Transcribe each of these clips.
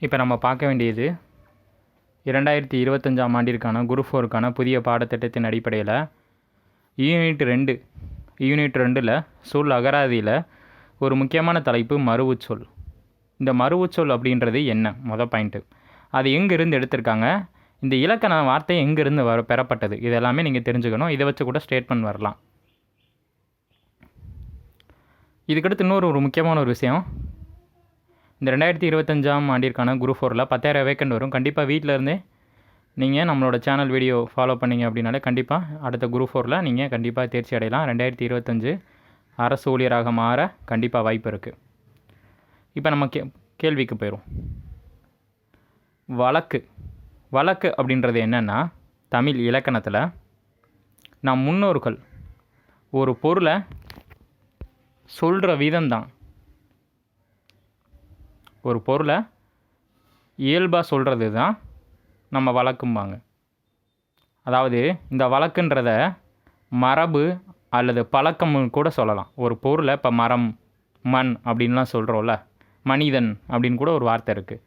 இப்போ நம்ம பார்க்க வேண்டியது 2025ஆம் ஆண்டிற்கான குரூப் 4க்கான புதிய பாடத்திட்டத்தின் அடிப்படையில் யூனிட் 2ல் சொல் அகராதியில் ஒரு முக்கியமான தலைப்பு மருவுச்சொல். இந்த மருவுச்சொல் அப்படின்றது என்ன? மொதல் பாயிண்ட்டு, அது எங்கேருந்து எடுத்திருக்காங்க, இந்த இலக்கண வார்த்தை எங்கேருந்து பெறப்பட்டது, இதெல்லாமே நீங்கள் தெரிஞ்சுக்கணும். இதை வச்சு கூட ஸ்டேட்மெண்ட் வரலாம். இதுக்கடுத்து இன்னொரு முக்கியமான ஒரு விஷயம், இந்த 2025ஆம் ஆண்டிற்கான குரூப் 4ல் 10,000 வேக்கண்ட் வரும். கண்டிப்பாக வீட்டில் இருந்தே நீங்கள் நம்மளோட சேனல் வீடியோ ஃபாலோ பண்ணிங்க அப்படின்னாலே கண்டிப்பாக அடுத்த குரூப் 4ல் நீங்கள் கண்டிப்பாக தேர்ச்சி அடையலாம். 2025 அரசு ஊழியராக மாற கண்டிப்பாக வாய்ப்பு இருக்குது. இப்போ நம்ம கேள்விக்கு போயிடும். வழக்கு அப்படின்றது என்னென்னா, தமிழ் இலக்கணத்தில் நம் முன்னோர்கள் ஒரு பொருளை சொல்கிற விதம்தான். ஒரு பொருளை இயல்பாக சொல்கிறது தான் நம்ம வழக்கும்பாங்க. அதாவது இந்த வழக்குன்றத மரபு அல்லது பழக்கம்னு கூட சொல்லலாம். ஒரு பொருளை இப்போ மரம், மண் அப்படின்லாம் சொல்கிறோம்ல, மனிதன் அப்படின்னு கூட ஒரு வார்த்தை இருக்குது.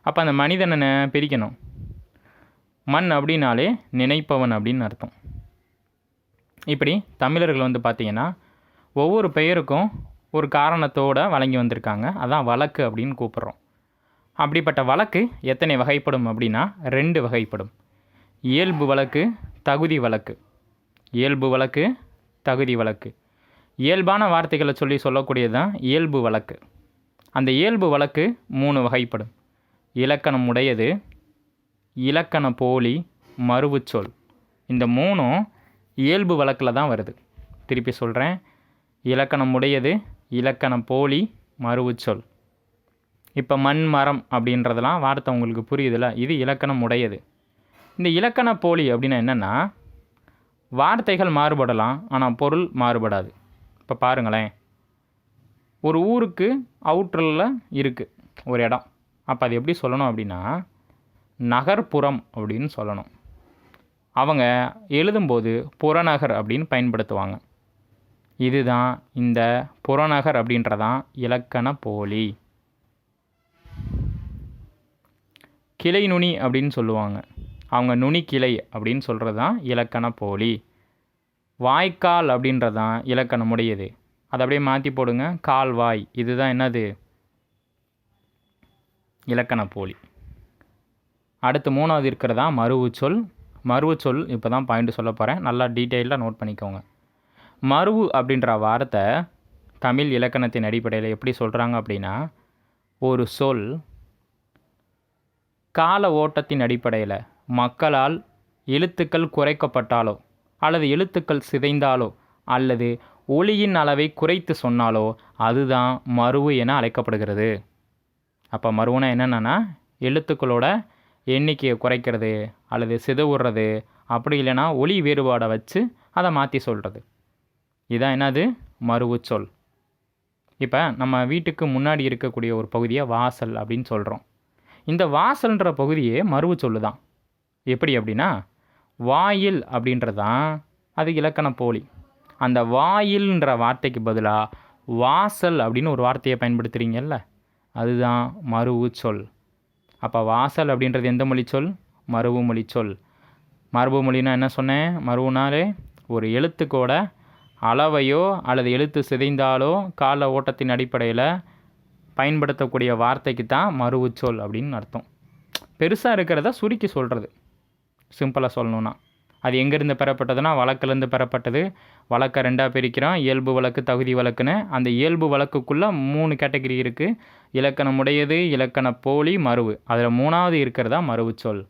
அப்போ அந்த மனிதனை பிரிக்கணும். மண் அப்படின்னாலே நினைப்பவன் அப்படின்னு அர்த்தம். இப்படி தமிழர்கள் பார்த்திங்கன்னா ஒவ்வொரு பெயருக்கும் ஒரு காரணத்தோடு வழங்கி வந்திருக்காங்க. அதான் வழக்கு அப்படின்னு கூப்பிட்றோம். அப்படிப்பட்ட வழக்கு எத்தனை வகைப்படும் அப்படின்னா 2 வகைப்படும். இயல்பு வழக்கு, தகுதி வழக்கு. இயல்பு வழக்கு, தகுதி வழக்கு. இயல்பான வார்த்தைகளை சொல்லக்கூடியது தான் இயல்பு வழக்கு. அந்த இயல்பு வழக்கு 3 வகைப்படும். இலக்கணம் உடையது, இலக்கண போலி, மருவுச்சொல். இந்த 3ம் இயல்பு வழக்கில் தான் வருது. திருப்பி சொல்கிறேன், இலக்கணம் உடையது, இலக்கண போலி, மருவுச்சொல். இப்போ மண், மரம் அப்படின்றதெல்லாம் வார்த்தை உங்களுக்கு புரியுதுல்ல, இது இலக்கணம் உடையது. இந்த இலக்கண போலி அப்படின்னா என்னென்னா, வார்த்தைகள் மாறுபடலாம், ஆனால் பொருள் மாறுபடாது. இப்போ பாருங்களேன், ஒரு ஊருக்கு அவுட்டரில் இருக்குது ஒரு இடம். அப்போ அது எப்படி சொல்லணும் அப்படின்னா நகர்ப்புறம் அப்படின்னு சொல்லணும். அவங்க எழுதும்போது புறநகர் அப்படின்னு பயன்படுத்துவாங்க. இதுதான் இந்த புறநகர் அப்படின்றதான் இலக்கண போலி. கிளை நுனி அப்படின்னு சொல்லுவாங்க, அவங்க நுனி கிளை அப்படின்னு சொல்கிறது தான் இலக்கண போலி. வாய்க்கால் அப்படின்றது தான் இலக்கணமுடையது. அதை அப்படியே மாற்றி போடுங்க, கால்வாய். இதுதான் என்னது? இலக்கண போலி. அடுத்து 3வது இருக்கிறதா மருவுச்சொல். மருவுச்சொல் இப்போ தான் பாயிண்ட் சொல்ல போகிறேன், நல்லா டீட்டெயிலாக நோட் பண்ணிக்கோங்க. மருவு அப்படின்ற வார்த்தை தமிழ் இலக்கணத்தின் அடிப்படையில் எப்படி சொல்கிறாங்க அப்படின்னா, ஒரு சொல் கால ஓட்டத்தின் அடிப்படையில் மக்களால் எழுத்துக்கள் குறைக்கப்பட்டாலோ அல்லது எழுத்துக்கள் சிதைந்தாலோ அல்லது ஒலியின் அளவை குறைத்து சொன்னாலோ அதுதான் மருவு என அழைக்கப்படுகிறது. அப்போ மருவுனா என்னென்னா, எழுத்துக்களோட எண்ணிக்கையை குறைக்கிறது அல்லது சிதவுறது, அப்படி இல்லைன்னா ஒலி வேறுபாடை வச்சு அதை மாற்றி சொல்கிறது. இதான் என்னது? மருவுச்சொல். இப்போ நம்ம வீட்டுக்கு முன்னாடி இருக்கக்கூடிய ஒரு பகுதியை வாசல் அப்படின்னு சொல்கிறோம். இந்த வாசல்ன்ற பகுதியே மருவுச்சொல் தான். எப்படி அப்படின்னா, வாயில் அப்படின்றதான் அது இலக்கண போலி. அந்த வாயில்ன்ற வார்த்தைக்கு பதிலாக வாசல் அப்படின்னு ஒரு வார்த்தையை பயன்படுத்துகிறீங்கல்ல, அதுதான் மருவுச்சொல். அப்போ வாசல் அப்படின்றது எந்த மொழிச்சொல்? மருவு மொழிச்சொல். மரபு மொழின்னா என்ன சொன்னேன்? மருவுனாலே ஒரு எழுத்துக்கோட அளவையோ அல்லது எழுத்து சிதைந்தாலோ கால ஓட்டத்தின் அடிப்படையில் பயன்படுத்தக்கூடிய வார்த்தைக்கு தான் மருவுச்சொல் அப்படின்னு அர்த்தம். பெருசாக இருக்கிறத சுருக்கி சொல்கிறது, சிம்பிளாக சொல்லணுன்னா. அது எங்கேருந்து பெறப்பட்டதுன்னா வழக்கிலேருந்து பெறப்பட்டது. வழக்கை 2ஆக பிரிக்கிறோம், இயல்பு வழக்கு, தகுதி வழக்குன்னு. அந்த இயல்பு வழக்குக்குள்ளே 3 கேட்டகரி இருக்குது. இலக்கணம் உடையது, இலக்கண போலி, மருவு. அதில் 3வது இருக்கிறதா மருவுச்சொல்.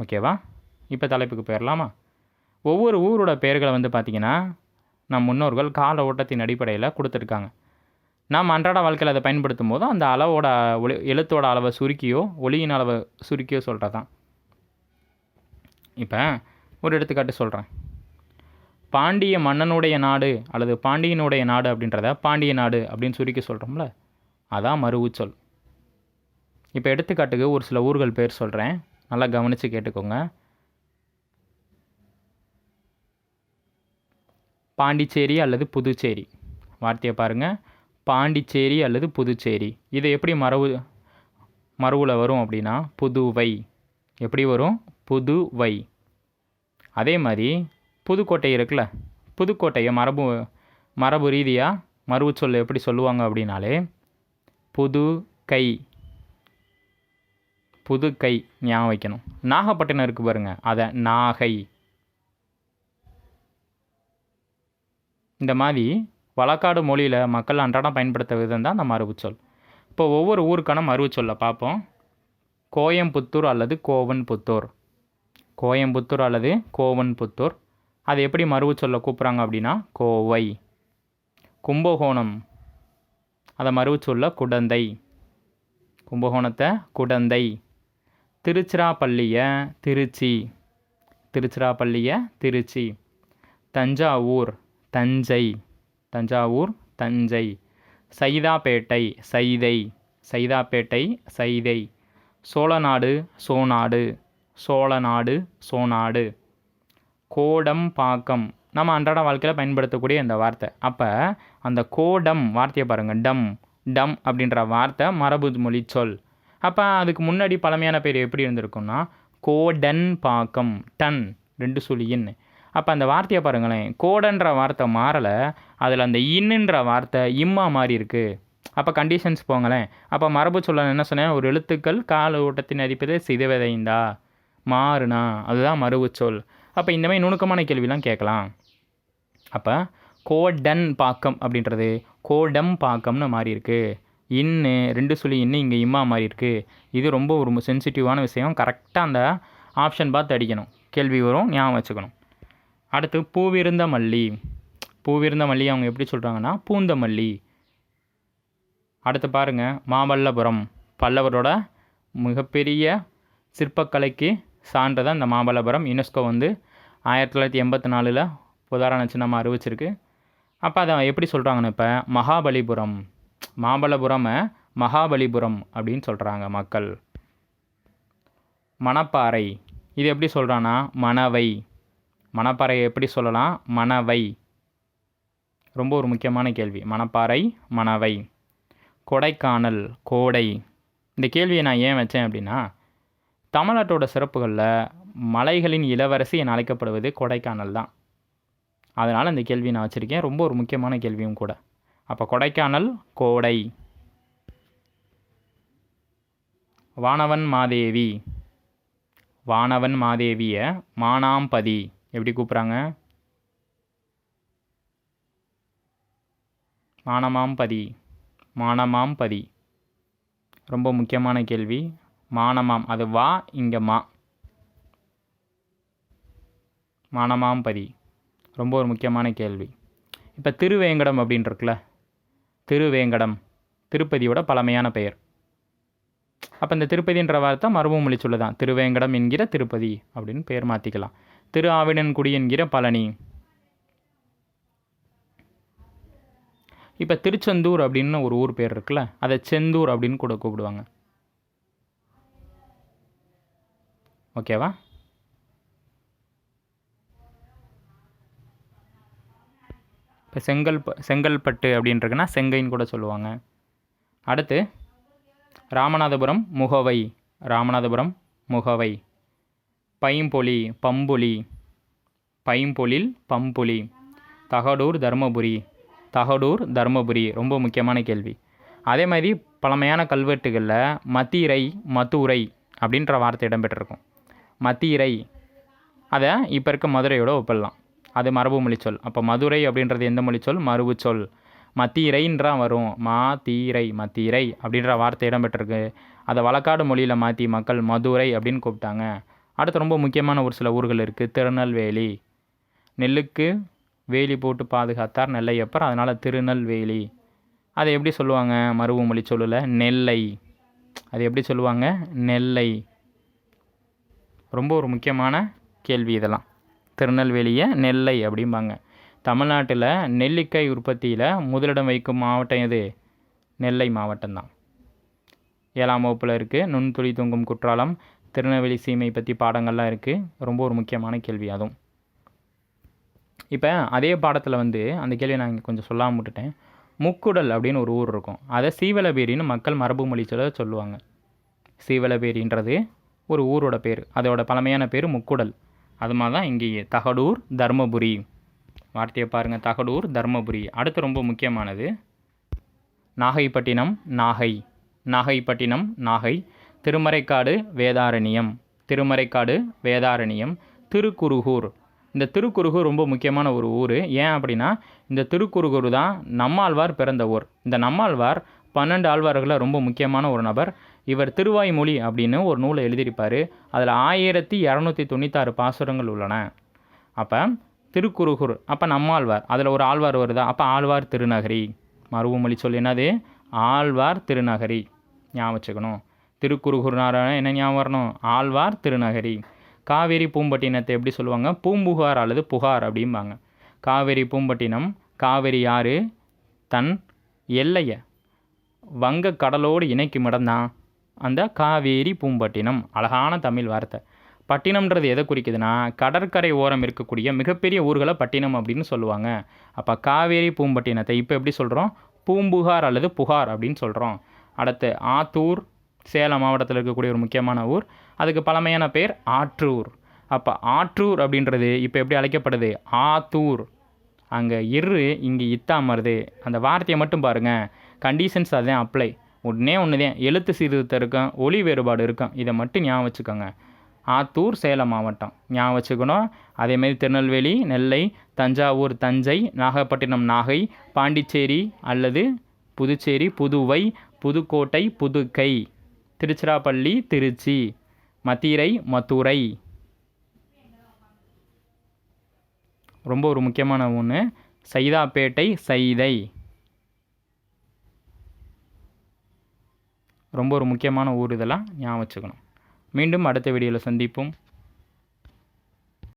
ஓகேவா? இப்போ தலைப்புக்கு போயிடலாமா? ஒவ்வொரு ஊரோட பெயர்களை பார்த்திங்கன்னா நம் முன்னோர்கள் கால ஓட்டத்தின் அடிப்படையில் கொடுத்துருக்காங்க. நாம் அன்றாட வாழ்க்கையில் அதை பயன்படுத்தும் போது அந்த அளவோட எழுத்தோட அளவை சுருக்கியோ ஒலியின் அளவை சுருக்கியோ சொல்கிறது தான். இப்போ ஒரு எடுத்துக்காட்டு சொல்கிறேன். பாண்டிய மன்னனுடைய நாடு அல்லது பாண்டியனுடைய நாடு அப்படின்றத பாண்டிய நாடு அப்படின்னு சுருக்கி சொல்கிறோம்ல, அதான் மருவுச்சொல். இப்போ எடுத்துக்காட்டுக்கு ஒரு சில ஊர்கள் பேர் சொல்கிறேன், நல்லா கவனித்து கேட்டுக்கோங்க. பாண்டிச்சேரி அல்லது புதுச்சேரி. வார்த்தையை பாருங்கள், பாண்டிச்சேரி அல்லது புதுச்சேரி. இதை எப்படி மறுவில் வரும் அப்படின்னா புதுவை. எப்படி வரும்? புதுவை. அதே மாதிரி புதுக்கோட்டை இருக்குல்ல, புதுக்கோட்டையை மரபு ரீதியாக மரபு சொல் எப்படி சொல்லுவாங்க அப்படின்னாலே புது கை. புது கை ஞாபகம் வைக்கணும். நாகப்பட்டினம் இருக்குது பாருங்கள், அதை நாகை. இந்த மாதிரி வழக்காடு மொழியில் மக்கள் அன்றாடம் பயன்படுத்த விதம் தான் அந்த மரபு சொல். இப்போ ஒவ்வொரு ஊருக்கான மரபு சொல்லை பார்ப்போம். கோயம்புத்தூர் அல்லது கோவன்புத்தூர். கோயம்புத்தூர் அல்லது கோவன்புத்தூர். அது எப்படி மரபு சொல்ல கூப்பிட்றாங்க அப்படின்னா கோவை. கும்பகோணம், அதை மரபு சொல்ல குடந்தை. கும்பகோணத்தை குடந்தை. திருச்சிராப்பள்ளியை திருச்சி. திருச்சிராப்பள்ளியை திருச்சி. தஞ்சாவூர் தஞ்சை. தஞ்சாவூர் தஞ்சை. சைதாப்பேட்டை சைதை. சைதாப்பேட்டை சைதை. சோழநாடு சோநாடு. சோழநாடு சோநாடு. கோடம்பாக்கம், நம்ம அன்றாட வாழ்க்கையில் பயன்படுத்தக்கூடிய இந்த வார்த்தை. அப்போ அந்த கோடம் வார்த்தையை பாருங்கள், டம். டம் அப்படின்ற வார்த்தை மரபு மொழி சொல். அப்போ அதுக்கு முன்னாடி பழமையான பேர் எப்படி இருந்திருக்குன்னா கோடன் பாக்கம். டன் 2 சுழியின். அப்போ அந்த வார்த்தையை பாருங்களேன், கோடன்ற வார்த்தை மாறலை, அதில் அந்த இன்னுன்ற வார்த்தை இம்மா மாறி இருக்குது. அப்போ கண்டிஷன்ஸ் போங்களேன். அப்போ மரபு சொல்ல என்ன சொன்னேன், ஒரு எழுத்துக்கள் கால ஓட்டத்தின் அடிப்படையில் சிதைவதைந்தா மாறுனா அதுதான் மரபு சொல். அப்போ இந்த மாதிரி நுணுக்கமான கேள்விலாம் கேட்கலாம். அப்போ கோடன் பாக்கம் அப்படின்றது கோடம் பாக்கம்னு மாறி இருக்கு. இன்னு 2 சுழி இன்னு இங்கே இம்மா மாறி இருக்கு. இது ரொம்ப ஒரு சென்சிட்டிவான விஷயம். கரெக்டாக அந்த ஆப்ஷன் பார்த்து அடிக்கணும். கேள்வி வரும், ஞாபகம் வச்சுக்கணும். அடுத்து பூவிருந்த மல்லி. பூவிருந்த மல்லி அவங்க எப்படி சொல்கிறாங்கன்னா பூந்தமல்லி. அடுத்து பாருங்கள் மாமல்லபுரம். பல்லவரோட மிகப்பெரிய சிற்பக்கலைக்கு சான்றதான் இந்த மாமல்லபுரம். யுனெஸ்கோ வந்து 1984 உதாரண சின்னமாக அறிவிச்சிருக்கு. அப்போ அதை எப்படி சொல்கிறாங்கன்னு இப்போ மகாபலிபுரம். மாமல்லபுரமை மகாபலிபுரம் அப்படின்னு சொல்கிறாங்க மக்கள். மணப்பாறை, இது எப்படி சொல்கிறான்னா மணவை. மணப்பாறையை எப்படி சொல்லலாம்? மணவை. ரொம்ப ஒரு முக்கியமான கேள்வி. மணப்பாறை மணவை. கொடைக்கானல் கோடை. இந்த கேள்வியை நான் ஏன் வச்சேன் அப்படின்னா, தமிழ்நாட்டோட சிறப்புகளில் மலைகளின் இளவரசி என அழைக்கப்படுவது கொடைக்கானல் தான். அதனால் இந்த கேள்வியை நான் வச்சுருக்கேன். ரொம்ப ஒரு முக்கியமான கேள்வியும் கூட. அப்போ கொடைக்கானல் கோடை. வானவன் மாதேவி. வானவன் மாதேவியை மானாம்பதி எப்படி கூப்பிட்றாங்க? மானமாம்பதி. மானமாம்பதி. ரொம்ப முக்கியமான கேள்வி. மானமாம், அது வா, இங்கே மா. மானமாம்பதி ரொம்ப ஒரு முக்கியமான கேள்வி. இப்போ திருவேங்கடம் அப்படின்னு இருக்குல்ல, திருவேங்கடம் திருப்பதியோட பழமையான பெயர். அப்போ இந்த திருப்பதின்ற வார்த்தை மரபு மொழி சொல்லுதான். திருவேங்கடம் என்கிற திருப்பதி அப்படின்னு பெயர் மாற்றிக்கலாம். திரு ஆவினன்குடி என்கிற பழனி. இப்போ திருச்செந்தூர் அப்படின்னு ஒரு ஊர் பேர் இருக்குல்ல, அதை செந்தூர் அப்படின்னு கூட கூப்பிடுவாங்க. ஓகேவா? இப்போ செங்கல்பட்டு அப்படின்றதுன்னா செங்கைன்னு கூட சொல்லுவாங்க. அடுத்து ராமநாதபுரம் முகவை. ராமநாதபுரம் முகவை. பைம்பொலி பம்புலி. பைம்பொலில் பம்புலி. தகடூர் தருமபுரி. தகடூர் தருமபுரி ரொம்ப முக்கியமான கேள்வி. அதே மாதிரி பழமையான கல்வெட்டுகளில் மத்திரை மதுரை அப்படின்ற வார்த்தை இடம்பெற்றிருக்கும். மத்திரை அதை இப்போ இருக்க மதுரையோட ஒப்பிடலாம். அது மரபு மொழி சொல். அப்போ மதுரை அப்படின்றது எந்த மொழி சொல்? மரபு சொல். மத்திரைன்றா வரும். மாத்தீரை மத்திரை அப்படின்ற வார்த்தை இடம்பெற்றிருக்கு. அதை வழக்காடு மொழியில் மாற்றி மக்கள் மதுரை அப்படின்னு கூப்பிட்டாங்க. அடுத்து ரொம்ப முக்கியமான ஒரு சில ஊர்கள் இருக்குது. திருநெல்வேலி. நெல்லுக்கு வேலி போட்டு பாதுகாத்தார் நெல்லையப்பர், அதனால் திருநெல்வேலி. அதை எப்படி சொல்லுவாங்க மரபு மொழி சொல்லில்? நெல்லை. அது எப்படி சொல்லுவாங்க? நெல்லை. ரொம்ப ஒரு முக்கியமான கேள்வி இதெல்லாம். திருநெல்வேலியை நெல்லை அப்படிம்பாங்க. தமிழ்நாட்டில் நெல்லிக்காய் உற்பத்தியில் முதலிடம் வைக்கும் மாவட்டம் எது? நெல்லை மாவட்டம்தான். 7ஆம் வகுப்பில் இருக்குது. நுண்துளி தொங்கும் குற்றாலம், திருநெல்வேலி சீமை பற்றி பாடங்கள்லாம் இருக்குது. ரொம்ப ஒரு முக்கியமான கேள்வி அதுவும். இப்போ அதே பாடத்தில் வந்து அந்த கேள்வியை நான் இங்கே கொஞ்சம் சொல்லாமல் விட்டுட்டேன். முக்குடல் அப்படின்னு ஒரு ஊர் இருக்கும். அதை சீவலபேரின்னு மக்கள் மரபு மொழி சொல்லுவாங்க. சீவலபேரின்றது ஒரு ஊரோட பேர், அதோட பழமையான பேர் முக்குடல். அது மாதிரி தான் இங்கேயே தகடூர், தர்மபுரி. வார்த்தையை பாருங்கள், தகடூர், தர்மபுரி. அடுத்து ரொம்ப முக்கியமானது நாகைப்பட்டினம், நாகை. நாகைப்பட்டினம், நாகை. திருமறைக்காடு, வேதாரண்யம். திருமறைக்காடு, வேதாரண்யம். திருக்குருகூர். இந்த திருக்குருகூர் ரொம்ப முக்கியமான ஒரு ஊர். ஏன் அப்படின்னா இந்த திருக்குருகூர் தான் நம்மாழ்வார் பிறந்த ஊர். இந்த நம்மாழ்வார் 12 ஆழ்வார்களில் ரொம்ப முக்கியமான ஒரு நபர். இவர் திருவாய்மொழி அப்படின்னு ஒரு நூலை எழுதியிருப்பார். அதில் 1296 பாசுரங்கள் உள்ளன. அப்போ திருக்குருகூர், அப்போ நம்மாழ்வார், அதில் ஒரு ஆழ்வார் வருதா, அப்போ ஆழ்வார் திருநகரி. மருவமொழி சொல் என்னது? ஆழ்வார் திருநகரி. ஞாபகம் வச்சுக்கணும். திருக்குருகூர்னார என்ன ஞாபகம் வரணும்? ஆழ்வார் திருநகரி. காவேரி பூம்பட்டினத்தை எப்படி சொல்லுவாங்க? பூம்புகார் அல்லது புகார் அப்படிம்பாங்க. காவேரி பூம்பட்டினம். காவேரி யார்? தன் எல்லையை வங்க கடலோடு இணைக்கும் இடம்தான் அந்த காவேரி பூம்பட்டினம். அழகான தமிழ் வார்த்தை. பட்டினம்ன்றது எதை குறிக்குதுன்னா கடற்கரை ஓரம் இருக்கக்கூடிய மிகப்பெரிய ஊர்களை பட்டினம் அப்படின்னு சொல்லுவாங்க. அப்போ காவேரி பூம்பட்டினத்தை இப்போ எப்படி சொல்கிறோம்? பூம்புகார் அல்லது புகார் அப்படின்னு சொல்கிறோம். அடுத்து ஆத்தூர், சேலம் மாவட்டத்தில் இருக்கக்கூடிய ஒரு முக்கியமான ஊர். அதுக்கு பழமையான பேர் ஆற்றூர். அப்போ ஆற்றூர் அப்படின்றது இப்போ எப்படி அழைக்கப்படுது? ஆத்தூர். அங்கே இங்கே இத்தாமருது. அந்த வார்த்தையை மட்டும் பாருங்கள், கண்டிஷன்ஸ் அதுதான் அப்ளை. ஒன்றே ஒன்று தான், எழுத்து சீர்திருத்தம் இருக்கும், ஒலி வேறுபாடு இருக்கும். இதை மட்டும் ஞாபகம் வச்சுக்கோங்க. ஆத்தூர், சேலம் மாவட்டம் ஞாபகம் வச்சுக்கணும். அதேமாரி திருநெல்வேலி, நெல்லை, தஞ்சாவூர், தஞ்சை, நாகப்பட்டினம், நாகை, பாண்டிச்சேரி அல்லது புதுச்சேரி, புதுவை, புதுக்கோட்டை, புதுக்கை, திருச்சிராப்பள்ளி, திருச்சி, மதுரை, மதுரை. ரொம்ப ஒரு முக்கியமான ஒன்று சைதாப்பேட்டை, சைதை. ரொம்ப ஒரு முக்கியமான ஊர். இதெல்லாம் ஞாபகம் வச்சுக்கணும். மீண்டும் அடுத்த வீடியோவில் சந்திப்போம்.